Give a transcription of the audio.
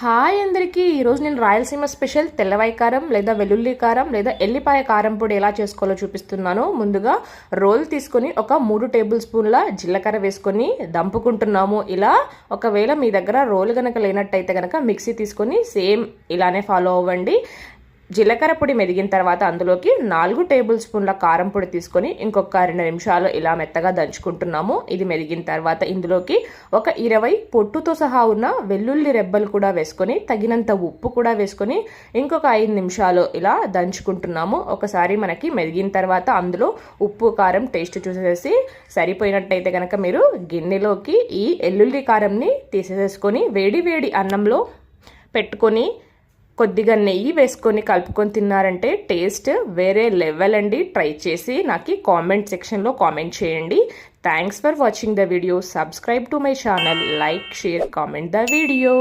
Hi అందరికీ. ఈరోజు నేను రాయలసీమ స్పెషల్ తెల్లవాయి కారం లేదా వెల్లుల్లి కారం లేదా ఎల్లిపాయ కారం పొడి ఎలా చేసుకోవాలో చూపిస్తున్నాను. ముందుగా రోల్ తీసుకొని ఒక 3 టేబుల్ స్పూన్ల జీలకర్ర వేసుకొని దంపుకుంటున్నాము. ఇలా ఒకవేళ మీ దగ్గర రోల్ కనుక లేనట్టయితే కనుక మిక్సీ తీసుకొని సేమ్ ఇలానే ఫాలో అవ్వండి. జీలకర్ర పొడి మెదిగిన తర్వాత అందులోకి 4 టేబుల్ స్పూన్ల కారం పొడి తీసుకొని ఇంకొక 2 నిమిషాలు ఇలా మెత్తగా దంచుకుంటున్నాము. ఇది మెదిగిన తర్వాత ఇందులోకి ఒక 20 పొట్టుతో సహా ఉన్న వెల్లుల్లి రెబ్బలు కూడా వేసుకొని తగినంత ఉప్పు కూడా వేసుకొని ఇంకొక 5 నిమిషాలు ఇలా దంచుకుంటున్నాము. ఒకసారి మనకి మెదిగిన తర్వాత అందులో ఉప్పు కారం టేస్ట్ చూసేసి సరిపోయినట్టయితే కనుక మీరు గిన్నెలోకి ఈ ఎల్లుల్లి కారంని తీసేసుకొని వేడి వేడి అన్నంలో పెట్టుకొని కొద్దిగా నెయ్యి వేసుకొని కలుపుకొని తిన్నారంటే టేస్ట్ వేరే లెవెల్ అండి. ట్రై చేసి నాకు కామెంట్ సెక్షన్లో కామెంట్ చేయండి. Thanks for watching the video. Subscribe to my channel. Like, share, comment the video.